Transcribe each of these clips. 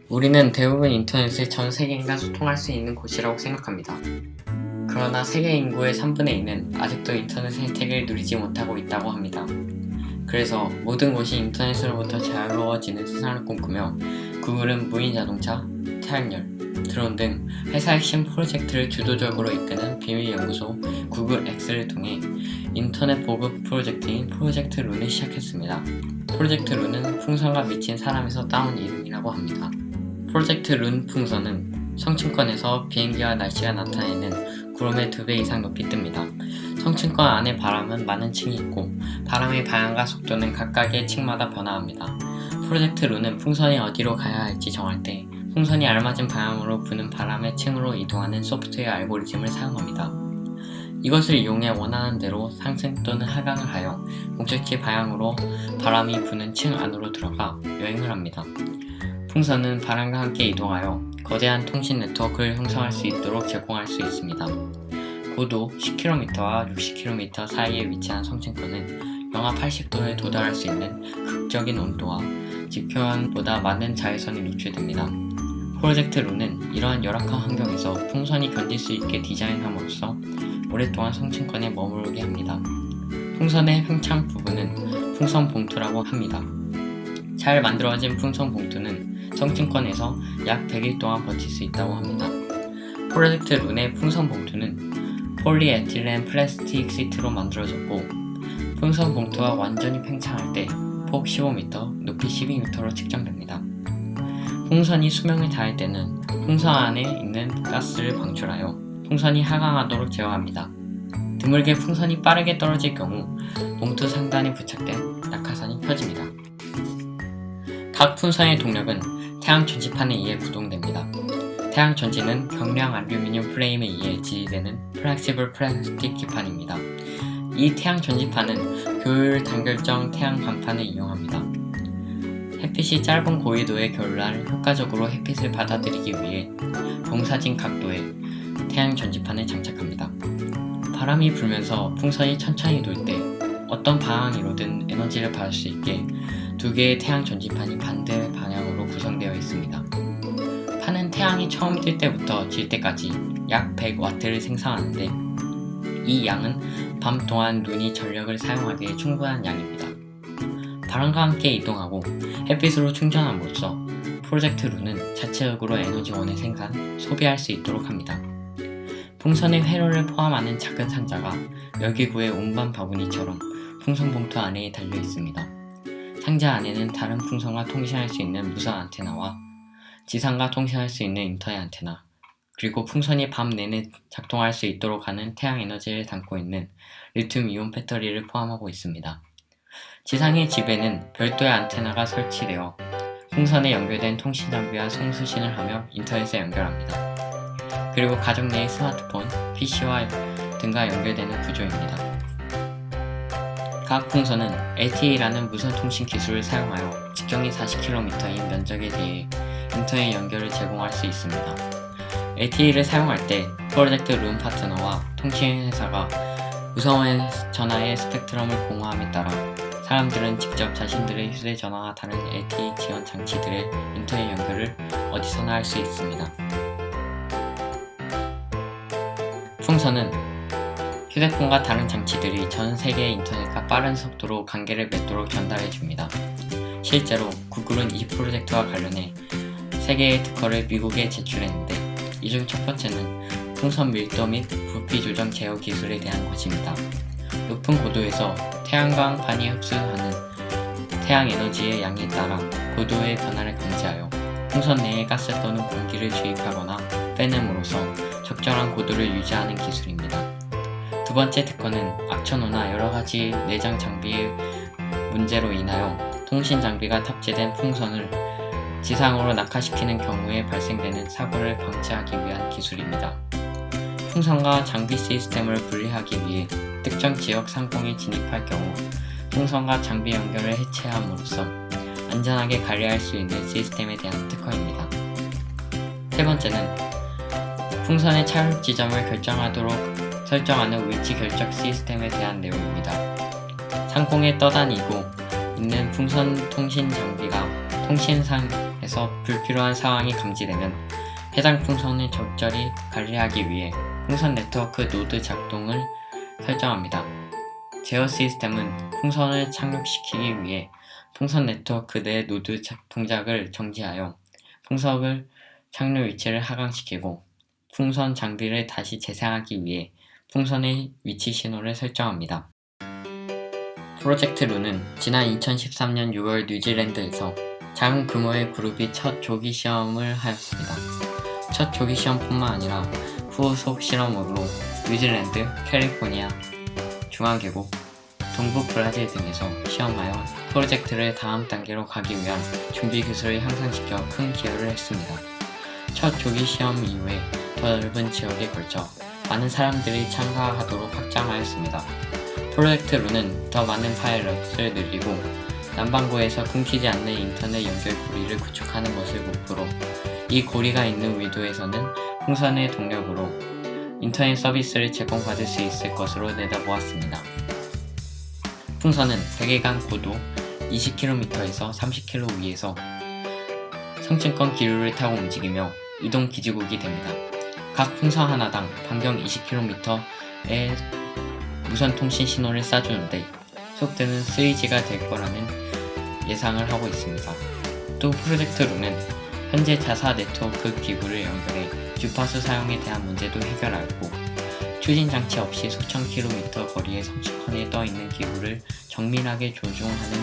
우리는 대부분 인터넷을 전 세계인과 소통할 수 있는 곳이라고 생각합니다. 그러나 세계 인구의 3분의 2는 아직도 인터넷 혜택을 누리지 못하고 있다고 합니다. 그래서 모든 곳이 인터넷으로부터 자유로워지는 세상을 꿈꾸며 구글은 무인 자동차, 태양열, 드론 등 회사 핵심 프로젝트를 주도적으로 이끄는 비밀 연구소 구글 X를 통해 인터넷 보급 프로젝트인 프로젝트 룬을 시작했습니다. 프로젝트 룬은 풍선과 미친 사람에서 따온 이름이라고 합니다. 프로젝트 룬 풍선은 성층권에서 비행기와 날씨가 나타내는 구름의 2배 이상 높이 뜹니다. 성층권 안의 바람은 많은 층이 있고 바람의 방향과 속도는 각각의 층마다 변화합니다. 프로젝트 룬은 풍선이 어디로 가야 할지 정할 때 풍선이 알맞은 방향으로 부는 바람의 층으로 이동하는 소프트웨어 알고리즘을 사용합니다. 이것을 이용해 원하는 대로 상승 또는 하강을 하여 목적지 방향으로 바람이 부는 층 안으로 들어가 여행을 합니다. 풍선은 바람과 함께 이동하여 거대한 통신 네트워크를 형성할 수 있도록 제공할 수 있습니다. 고도 10km와 60km 사이에 위치한 성층권은 영하 80도에 도달할 수 있는 극적인 온도와 지표현보다 많은 자외선이 노출됩니다. 프로젝트 룬은 이러한 열악한 환경에서 풍선이 견딜 수 있게 디자인함으로써 오랫동안 성층권에 머무르게 합니다. 풍선의 팽창 부분은 풍선 봉투라고 합니다. 잘 만들어진 풍선 봉투는 성층권에서 약 100일 동안 버틸 수 있다고 합니다. 프로젝트 룬의 풍선 봉투는 폴리에틸렌 플라스틱 시트로 만들어졌고 풍선 봉투가 완전히 팽창할 때 폭 15m, 높이 12m로 측정됩니다. 풍선이 수명을 다할 때는 풍선 안에 있는 가스를 방출하여 풍선이 하강하도록 제어합니다. 드물게 풍선이 빠르게 떨어질 경우 봉투 상단에 부착된 낙하산이 펴집니다. 각 풍선의 동력은 태양 전지판에 의해 구동됩니다. 태양 전지는 경량 알루미늄 프레임에 의해 지지되는 플렉시블 플라스틱 기판입니다. 이 태양 전지판은 교율 단결정 태양 간판을 이용합니다. 햇빛이 짧은 고緯도의 겨울날 효과적으로 햇빛을 받아들이기 위해 경사진 각도의 태양 전지판을 장착합니다. 바람이 불면서 풍선이 천천히 돌 때 어떤 방향으로든 에너지를 받을 수 있게 두 개의 태양 전지판이 반대 방향으로 구성되어 있습니다. 판은 태양이 처음 뜰 때부터 질 때까지 약 100W를 생성하는데 이 양은 밤 동안 눈이 전력을 사용하기에 충분한 양입니다. 바람과 함께 이동하고 햇빛으로 충전함으로써 프로젝트 룬은 자체적으로 에너지원을 생산, 소비할 수 있도록 합니다. 풍선의 회로를 포함하는 작은 상자가 열기구의 운반 바구니처럼 풍선 봉투 안에 달려 있습니다. 상자 안에는 다른 풍선과 통신할 수 있는 무선 안테나와 지상과 통신할 수 있는 인터넷 안테나, 그리고 풍선이 밤 내내 작동할 수 있도록 하는 태양 에너지를 담고 있는 리튬 이온 배터리를 포함하고 있습니다. 지상의 집에는 별도의 안테나가 설치되어 풍선에 연결된 통신 장비와 송수신을 하며 인터넷에 연결합니다. 그리고 가정 내의 스마트폰, PC와 등과 연결되는 구조입니다. 각 풍선은 LTE라는 무선 통신 기술을 사용하여 직경이 40km인 면적에 대해 인터넷 연결을 제공할 수 있습니다. LTE를 사용할 때 프로젝트 룬 파트너와 통신 회사가 무선 전화의 스펙트럼을 공유함에 따라 사람들은 직접 자신들의 휴대전화와 다른 LTE 지원 장치들의 인터넷 연결을 어디서나 할 수 있습니다. 풍선은 휴대폰과 다른 장치들이 전 세계의 인터넷과 빠른 속도로 관계를 맺도록 전달해줍니다. 실제로 구글은 이 프로젝트와 관련해 3개의 특허를 미국에 제출했는데 이 중 첫 번째는 풍선 밀도 및 부피 조정 제어 기술에 대한 것입니다. 높은 고도에서 태양광판이 흡수하는 태양 에너지의 양에 따라 고도의 변화를 감지하여 풍선 내에 가스 또는 공기를 주입하거나 빼냄으로써 적절한 고도를 유지하는 기술입니다. 두 번째 특허는 악천후나 여러가지 내장 장비의 문제로 인하여 통신 장비가 탑재된 풍선을 지상으로 낙하시키는 경우에 발생되는 사고를 방지하기 위한 기술입니다. 풍선과 장비 시스템을 분리하기 위해 특정 지역 상공에 진입할 경우 풍선과 장비 연결을 해체함으로써 안전하게 관리할 수 있는 시스템에 대한 특허입니다. 세 번째는 풍선의 착륙 지점을 결정하도록 설정하는 위치 결정 시스템에 대한 내용입니다. 상공에 떠다니고 있는 풍선 통신 장비가 통신상에서 풍선에서 불필요한 상황이 감지되면 해당 풍선을 적절히 관리하기 위해 풍선 네트워크 노드 작동을 설정합니다. 제어 시스템은 풍선을 착륙시키기 위해 풍선 네트워크 내 노드 동작을 정지하여 풍선을 착륙 위치를 하강시키고 풍선 장비를 다시 재생하기 위해 풍선의 위치 신호를 설정합니다. 프로젝트 룬은 지난 2013년 6월 뉴질랜드에서 작은 규모의 그룹이 첫 조기 시험을 하였습니다. 첫 조기 시험뿐만 아니라 후속 실험으로 뉴질랜드, 캘리포니아, 중앙계곡, 동부 브라질 등에서 시험하여 프로젝트를 다음 단계로 가기 위한 준비 기술을 향상시켜 큰 기여를 했습니다. 첫 조기 시험 이후에 더 넓은 지역에 걸쳐 많은 사람들이 참가하도록 확장하였습니다. 프로젝트 룬은 더 많은 파일럿을 늘리고 남반구에서 끊기지 않는 인터넷 연결 고리를 구축하는 것을 목표로 이 고리가 있는 위도에서는 풍선의 동력으로 인터넷 서비스를 제공받을 수 있을 것으로 내다보았습니다. 풍선은 백일간 고도 20km에서 30km 위에서 성층권 기류를 타고 움직이며 이동 기지국이 됩니다. 각 풍선 하나당 반경 20km의 무선 통신 신호를 쏴주는데 속도는 3G가 될 거라는 예상을 하고 있습니다. 또 프로젝트 룬은 현재 자사 네트워크 기구를 연결해 주파수 사용에 대한 문제도 해결하였고 추진 장치 없이 수천 킬로미터 거리의 성층권에 떠 있는 기구를 정밀하게 조종하는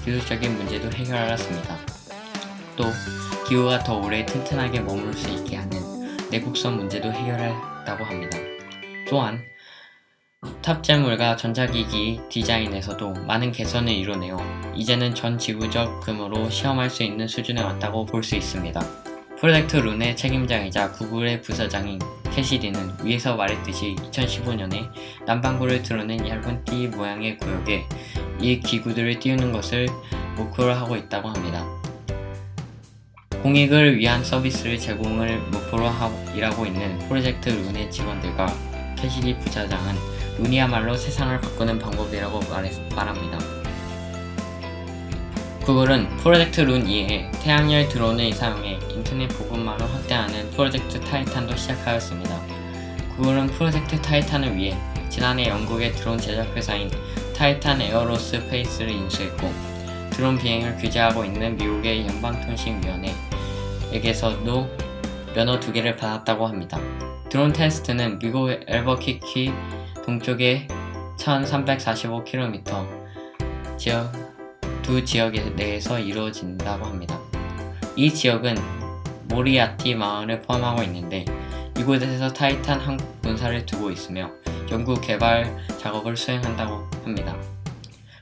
기술적인 문제도 해결하였습니다. 또 기구가 더 오래 튼튼하게 머물 수 있게 하는 내국선 문제도 해결했다고 합니다. 또한 탑재물과 전자기기 디자인에서도 많은 개선을 이뤄내어 이제는 전 지구적 규모로 시험할 수 있는 수준에 왔다고 볼 수 있습니다. 프로젝트 룬의 책임자이자 구글의 부사장인 캐시디는 위에서 말했듯이 2015년에 남반구를 드러낸 얇은 띠 모양의 구역에 이 기구들을 띄우는 것을 목표로 하고 있다고 합니다. 공익을 위한 서비스를 제공을 목표로 일하고 있는 프로젝트 룬의 직원들과 캐시디 부사장은 룬이야말로 세상을 바꾸는 방법이라고 말합니다. 구글은 프로젝트 룬 이외에 태양열 드론을 사용해 인터넷 보급망을 확대하는 프로젝트 타이탄도 시작하였습니다. 구글은 프로젝트 타이탄을 위해 지난해 영국의 드론 제작 회사인 타이탄 에어로스페이스를 인수했고 드론 비행을 규제하고 있는 미국의 연방통신위원회에게서도 면허 2개를 받았다고 합니다. 드론 테스트는 미국 엘버키키 동쪽의 1345km 두 지역 내에서 이루어진다고 합니다. 이 지역은 모리아티 마을을 포함하고 있는데 이곳에서 타이탄 한국 본사를 두고 있으며 연구 개발 작업을 수행한다고 합니다.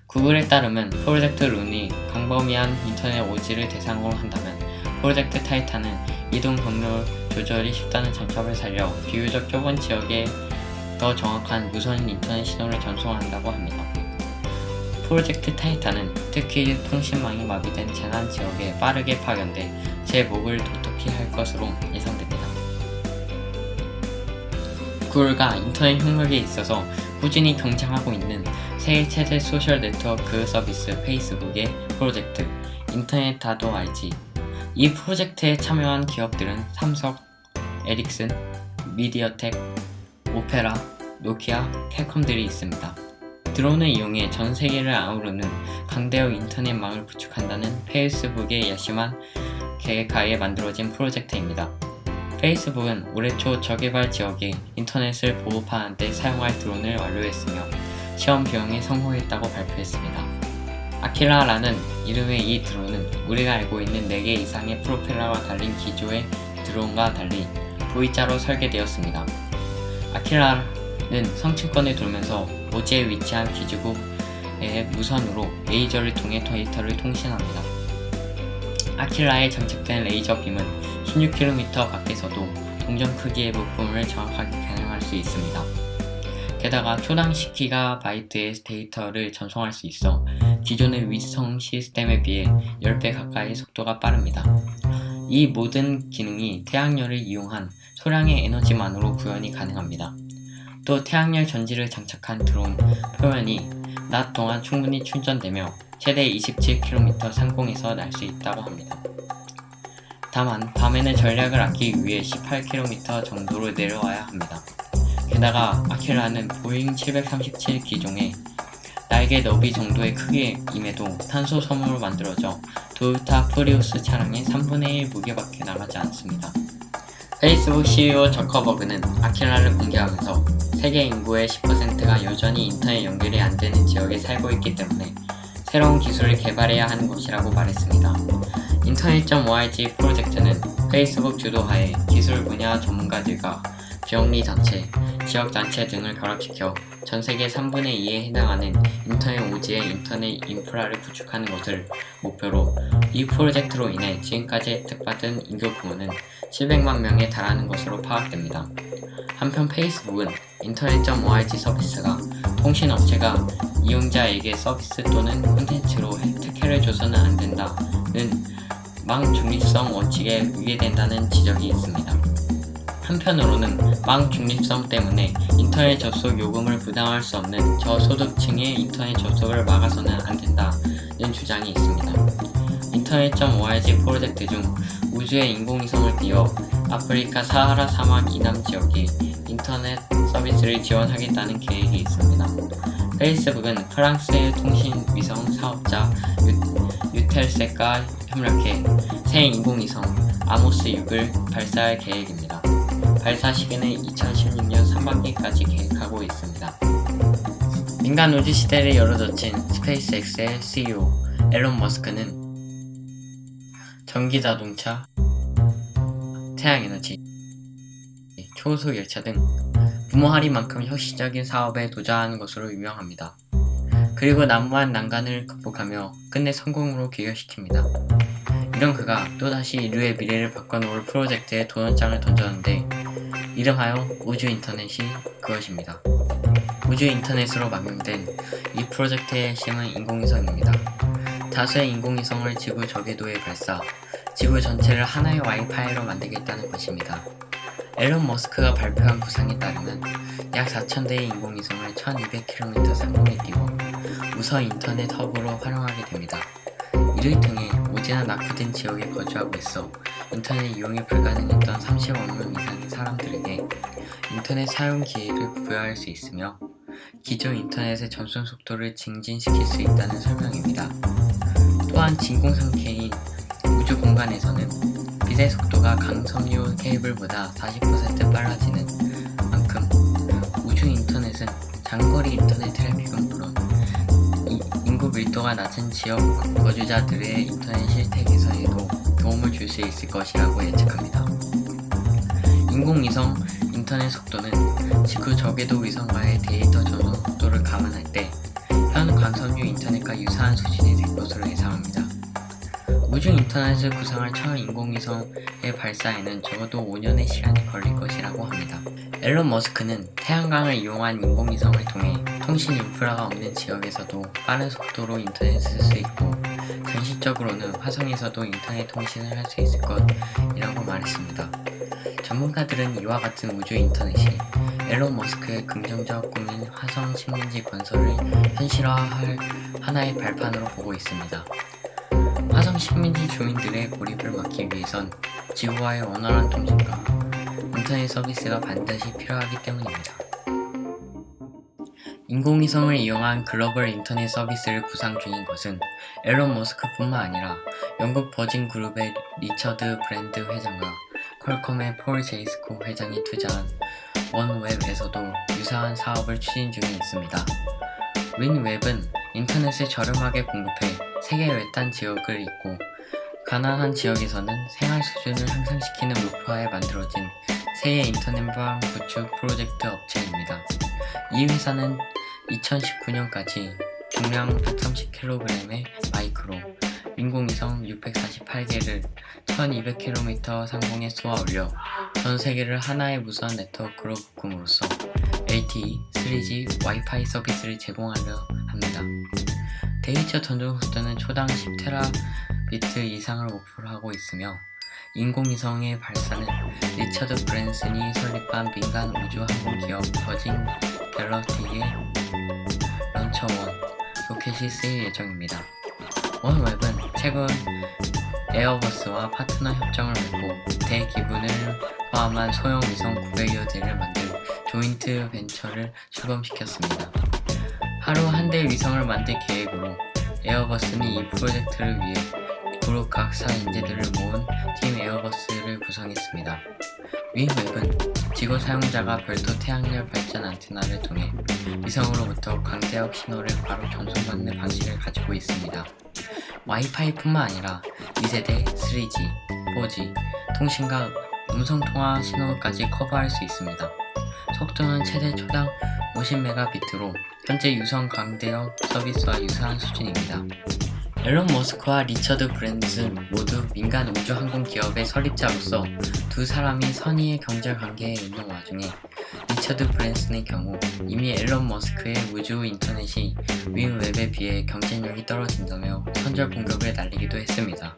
구글에 따르면 프로젝트 룬이 광범위한 인터넷 오지를 대상으로 한다면 프로젝트 타이탄은 이동 경로 조절이 쉽다는 장점을 살려 비교적 좁은 지역에 더 정확한 무선 인터넷 신호를 전송한다고 합니다. 프로젝트 타이탄은 특히 통신망이 마비된 재난 지역에 빠르게 파견돼 제목을 독특히 할 것으로 예상됩니다. 구글과 인터넷 협력에 있어서 꾸준히 경쟁하고 있는 세계 최대 소셜 네트워크 서비스 페이스북의 프로젝트 인터넷 다도 알지. 이 프로젝트에 참여한 기업들은 삼성, 에릭슨, 미디어텍, 오페라, 노키아, 캘컴들이 있습니다. 드론을 이용해 전 세계를 아우르는 강대역 인터넷망을 구축한다는 페이스북의 야심한 계획하에 만들어진 프로젝트입니다. 페이스북은 올해 초 저개발 지역에 인터넷을 보급하는 데 사용할 드론을 완료했으며 시험 비용에 성공했다고 발표했습니다. 아킬라라는 이름의 이 드론은 우리가 알고 있는 4개 이상의 프로펠러가 달린 기존의 드론과 달리 V자로 설계되었습니다. 아킬라는 성층권을 돌면서 오지에 위치한 기지국의 무선으로 레이저를 통해 데이터를 통신합니다. 아킬라에 장착된 레이저 빔은 16km 밖에서도 동전 크기의 부품을 정확하게 겨냥할 수 있습니다. 게다가 초당 10GB의 데이터를 전송할 수 있어 기존의 위성 시스템에 비해 10배 가까이 속도가 빠릅니다. 이 모든 기능이 태양열을 이용한 소량의 에너지만으로 구현이 가능합니다. 또 태양열 전지를 장착한 드론 표면이 낮 동안 충분히 충전되며 최대 27km 상공에서 날 수 있다고 합니다. 다만 밤에는 전략을 아끼기 위해 18km 정도로 내려와야 합니다. 게다가 아킬라는 보잉 737 기종의 날개 너비 정도의 크기임에도 탄소 섬으로 만들어져 도요타 프리우스 차량의 3분의 1 무게밖에 나가지 않습니다. 페이스북 CEO 저커버그는 아킬라를 공개하면서 세계 인구의 10%가 여전히 인터넷 연결이 안 되는 지역에 살고 있기 때문에 새로운 기술을 개발해야 하는 것이라고 말했습니다. 인터넷.org 프로젝트는 페이스북 주도하에 기술 분야 전문가들과 비영리 단체, 지역 단체 등을 결합시켜 전 세계 3분의 2에 해당하는 인터넷 오지의 인터넷 인프라를 구축하는 것을 목표로 이 프로젝트로 인해 지금까지 혜택받은 인구 규모는 700만 명에 달하는 것으로 파악됩니다. 한편 페이스북은 인터넷.org 서비스가 통신업체가 이용자에게 서비스 또는 콘텐츠로 특혜를 줘서는 안 된다는 망 중립성 원칙에 위배된다는 지적이 있습니다. 한편으로는 망 중립성 때문에 인터넷 접속 요금을 부담할 수 없는 저소득층의 인터넷 접속을 막아서는 안 된다는 주장이 있습니다. 인터넷.org 프로젝트 중 우주에 인공위성을 띄워 아프리카 사하라 사막 이남 지역에 인터넷 서비스를 지원하겠다는 계획이 있습니다. 페이스북은 프랑스의 통신 위성 사업자 유텔셋과 협력해 새 인공위성 아모스 6을 발사할 계획입니다. 발사 시기는 2016년 상반기까지 계획하고 있습니다. 민간 우주 시대를 열어젖힌 스페이스X의 CEO 앨런 머스크는 전기자동차, 태양에너지, 초속 열차 등 부모하리만큼 혁신적인 사업에 도전하는 것으로 유명합니다. 그리고 난무한 난간을 극복하며 끝내 성공으로 귀결시킵니다. 이런 그가 또다시 인류의 미래를 바꿔놓을 프로젝트에 도전장을 던졌는데 이름하여 우주 인터넷이 그것입니다. 우주 인터넷으로 망명된 이 프로젝트의 핵심은 인공위성입니다. 다수의 인공위성을 지구 저궤도에 발사, 지구 전체를 하나의 와이파이로 만들겠다는 것입니다. 앨런 머스크가 발표한 구상에 따르면 약 4,000대의 인공위성을 1200km 상공에 띄워 무선 인터넷 허브로 활용하게 됩니다. 이를 통해 오지나 낙후된 지역에 거주하고 있어 인터넷 이용이 불가능했던 30억 명 이상의 사람들에게 인터넷 사용 기회를 부여할 수 있으며 기존 인터넷의 전송 속도를 증진시킬 수 있다는 설명입니다. 또한 진공상태인 우주 공간에서는 빛의 속도가 강섬유 케이블보다 40% 빨라지는 만큼 우주 인터넷은 장거리 인터넷 트래픽은 물론 인구 밀도가 낮은 지역 거주자들의 인터넷 실태 개선에도 도움을 줄 수 있을 것이라고 예측합니다. 인공위성 인터넷 속도는 지구 저궤도 위성과의 데이터 전송 속도를 감안할 때 현 강섬유 인터넷과 유사한 수준이 될 것으로 예상합니다. 우주 인터넷을 구상할 첫 인공위성의 발사에는 적어도 5년의 시간이 걸릴 것이라고 합니다. 앨런 머스크는 태양광을 이용한 인공위성을 통해 통신 인프라가 없는 지역에서도 빠른 속도로 인터넷을 쓸 수 있고 현실적으로는 화성에서도 인터넷 통신을 할 수 있을 것이라고 말했습니다. 전문가들은 이와 같은 우주 인터넷이 앨런 머스크의 긍정적 꿈인 화성 식민지 건설을 현실화할 하나의 발판으로 보고 있습니다. 화성 식민지 주민들의 고립을 막기 위해선 지구와의 원활한 통신과 인터넷 서비스가 반드시 필요하기 때문입니다. 인공위성을 이용한 글로벌 인터넷 서비스를 구상 중인 것은 앨런 머스크뿐만 아니라 영국 버진 그룹의 리처드 브랜드 회장과 퀄컴의 폴 제이스코 회장이 투자한 원웹에서도 유사한 사업을 추진 중에 있습니다. 윈웹은 인터넷을 저렴하게 공급해 세계 외딴 지역을 잇고 가난한 지역에서는 생활 수준을 향상시키는 목표하에 만들어진 세계 인터넷망 구축 프로젝트 업체입니다. 이 회사는 2019년까지 중량 130kg의 마이크로 인공위성 648개를 1200km 상공에 쏘아 올려 전 세계를 하나의 무선 네트워크로 묶음으로써 LTE, 3G, 와이파이 서비스를 제공하려 합니다. 데이터 전송 속도는 초당 10테라비트 이상을 목표로 하고 있으며 인공위성의 발사는 리처드 브랜슨이 설립한 민간 우주 항공 기업 버진 갤럭틱의 런처 원 로켓이 쓰일 예정입니다. 원웹은 최근 에어버스와 파트너 협정을 맺고 대기군을 포함한 소형 위성 900여 대를 만들 조인트 벤처를 출범시켰습니다. 하루 한 대 위성을 만들 계획으로 에어버스는 이 프로젝트를 위해 그룹 각사 인재들을 모은 팀 에어버스를 구성했습니다. 윙웹은 지구 사용자가 별도 태양열 발전 안테나를 통해 위성으로부터 광대역 신호를 바로 전송받는 방식을 가지고 있습니다. 와이파이뿐만 아니라 2세대 3G, 4G, 통신과 음성통화 신호까지 커버할 수 있습니다. 속도는 최대 초당 50Mb로 현재 유선 광대역 서비스와 유사한 수준입니다. 앨런 머스크와 리처드 브랜슨 모두 민간 우주항공 기업의 설립자로서 두 사람이 선의의 경제 관계에 있는 와중에 리처드 브랜슨의 경우 이미 앨런 머스크의 우주 인터넷이 윙웹에 비해 경쟁력이 떨어진다며 선절 공격을 날리기도 했습니다.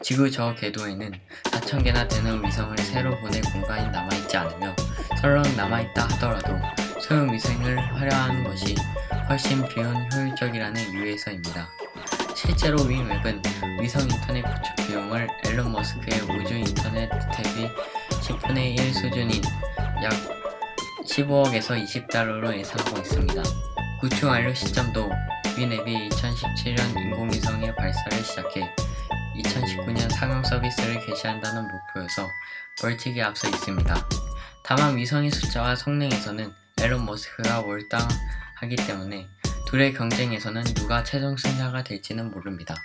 지구 저 궤도에는 4,000개나 되는 위성을 새로 보낼 공간이 남아있지 않으며 설령 남아있다 하더라도 소형 위성을 활용하는 것이 훨씬 비효율적이라는 이유에서입니다. 실제로 윙웹은 위성 인터넷 구축 비용을 앨런 머스크의 우주 인터넷 대비 10분의 1 수준인 약 15억에서 20달러로 예상하고 있습니다. 구축 완료 시점도 윙웹이 2017년 인공위성의 발사를 시작해 2019년 상용 서비스를 개시한다는 목표여서 멀찍이 앞서 있습니다. 다만 위성의 숫자와 성능에서는 앨런 머스크가 몰당하기 때문에 둘의 경쟁에서는 누가 최종 승자가 될지는 모릅니다.